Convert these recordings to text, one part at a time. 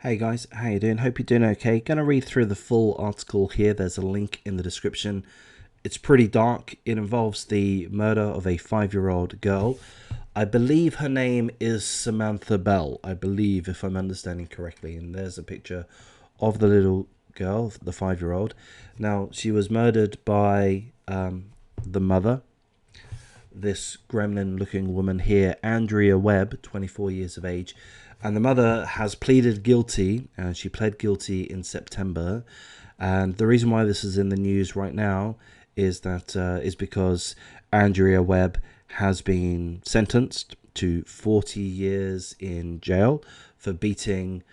Hey guys, how you doing? Hope you're doing okay. Gonna read through the full article here. There's a link in the description. It's pretty dark. It involves the murder of a 5-year-old girl. I believe her name is Samantha Bell. I believe, if I'm understanding correctly. And there's a picture of the little girl, the 5-year-old. Now, she was murdered by the mother, this gremlin looking woman here, Andrea Webb, 24 years of age. And the mother has pleaded guilty, and she pled guilty in September. And the reason why this is in the news right now is because Andrea Webb has been sentenced to 40 years in jail for beating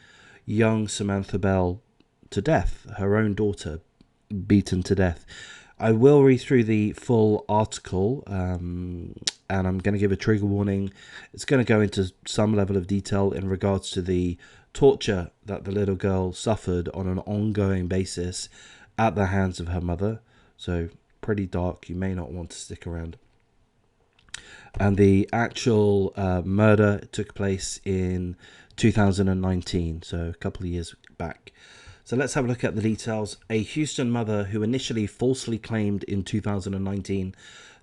young Samantha Bell to death, her own daughter beaten to death. I will read through the full article, and I'm going to give a trigger warning. It's going to go into some level of detail in regards to the torture that the little girl suffered on an ongoing basis at the hands of her mother. So pretty dark. You may not want to stick around. And the actual murder took place in 2019, so a couple of years back. So let's have a look at the details. A Houston mother who initially falsely claimed in 2019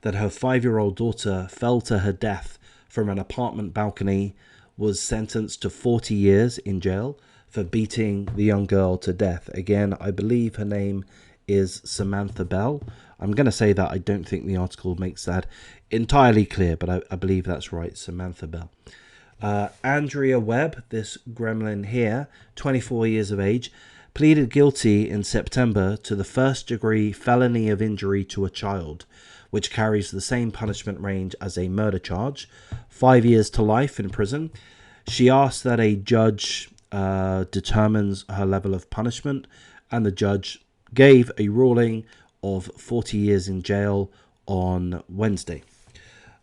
that her 5-year-old daughter fell to her death from an apartment balcony was sentenced to 40 years in jail for beating the young girl to death. Again, I believe her name is Samantha Bell. I'm going to say that. I don't think the article makes that entirely clear, but I believe that's right, Samantha Bell. Andrea Webb, this gremlin here, 24 years of age, pleaded guilty in September to the first-degree felony of injury to a child, which carries the same punishment range as a murder charge, 5 years to life in prison. She asked that a judge determines her level of punishment, and the judge gave a ruling of 40 years in jail on Wednesday.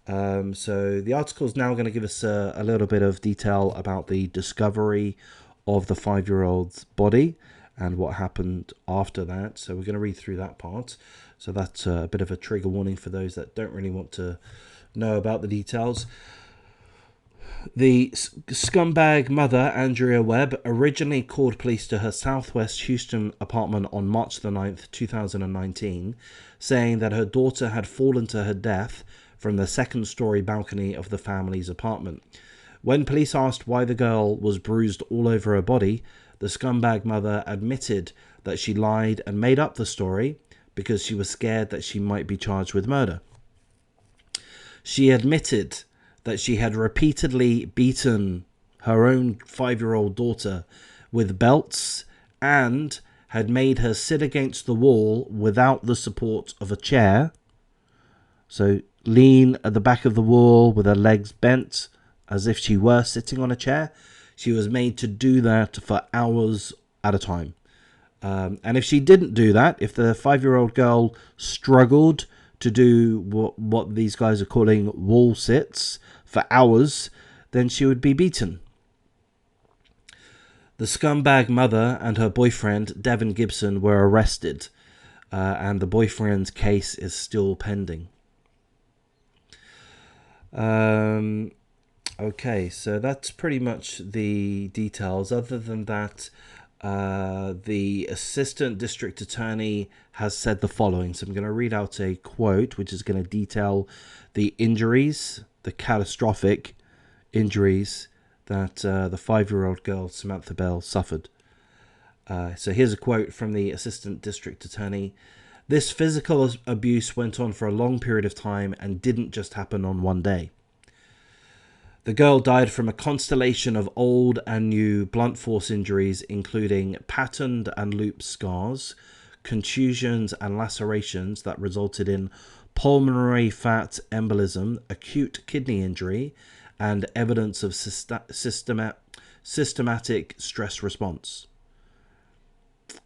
So the article is now going to give us a little bit of detail about the discovery of the 5-year-old's body and what happened after that. So we're going to read through that part. So that's a bit of a trigger warning for those that don't really want to know about the details. The scumbag mother, Andrea Webb, originally called police to her southwest Houston apartment on March the 9th, 2019, saying that her daughter had fallen to her death from the second-story balcony of the family's apartment. When police asked why the girl was bruised all over her body, the scumbag mother admitted that she lied and made up the story because she was scared that she might be charged with murder. She admitted that she had repeatedly beaten her own 5-year-old daughter with belts and had made her sit against the wall without the support of a chair. So lean at the back of the wall with her legs bent as if she were sitting on a chair. She was made to do that for hours at a time. And if she didn't do that, if the 5-year-old girl struggled to do what these guys are calling wall sits for hours, then she would be beaten. The scumbag mother and her boyfriend, Devin Gibson, were arrested, and the boyfriend's case is still pending. Okay, so that's pretty much the details. Other than that, the assistant district attorney has said the following. So I'm going to read out a quote, which is going to detail the injuries, the catastrophic injuries that the 5-year-old girl, Samantha Bell, suffered. So here's a quote from the assistant district attorney. This physical abuse went on for a long period of time and didn't just happen on one day. The girl died from a constellation of old and new blunt force injuries, including patterned and loop scars, contusions and lacerations that resulted in pulmonary fat embolism, acute kidney injury, and evidence of systematic stress response.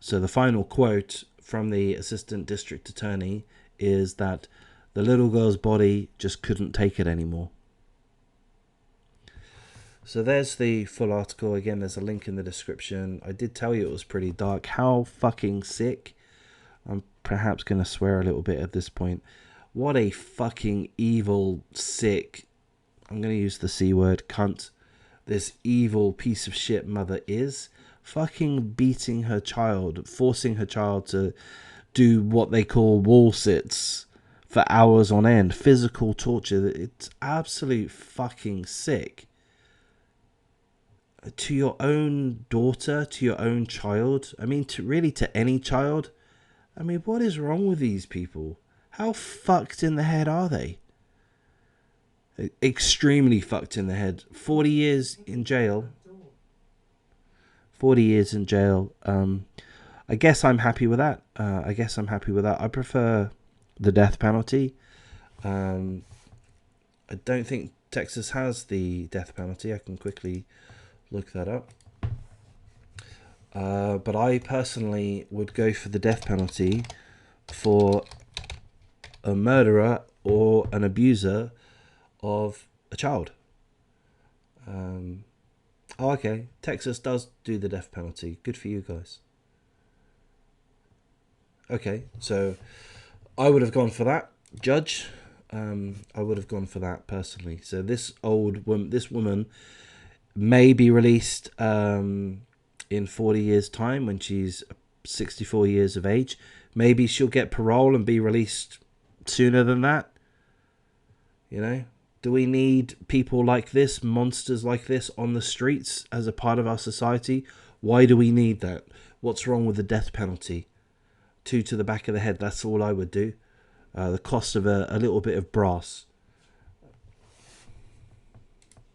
So the final quote from the assistant district attorney is that the little girl's body just couldn't take it anymore. So there's the full article. Again, there's a link in the description. I did tell you it was pretty dark. How fucking sick. I'm perhaps going to swear a little bit at this point. What a fucking evil, sick, I'm going to use the C word, cunt, this evil piece of shit mother is, fucking beating her child, forcing her child to do what they call wall sits for hours on end, physical torture. It's absolute fucking sick. To your own daughter, to your own child, I mean, to any child. I mean, what is wrong with these people? How fucked in the head are they? Extremely fucked in the head. 40 years in jail. 40 years in jail. I guess I'm happy with that. I prefer the death penalty. I don't think Texas has the death penalty. I can quickly look that up. But I personally would go for the death penalty for a murderer or an abuser of a child. Oh, okay. Texas does do the death penalty. Good for you guys. Okay, so I would have gone for that, Judge. I would have gone for that personally. So this woman may be released in 40 years' time when she's 64 years of age. Maybe she'll get parole and be released sooner than that. You know? Do we need people like this, monsters like this on the streets as a part of our society? Why do we need that? What's wrong with the death penalty? 2 to the back of the head, that's all I would do. The cost of a little bit of brass.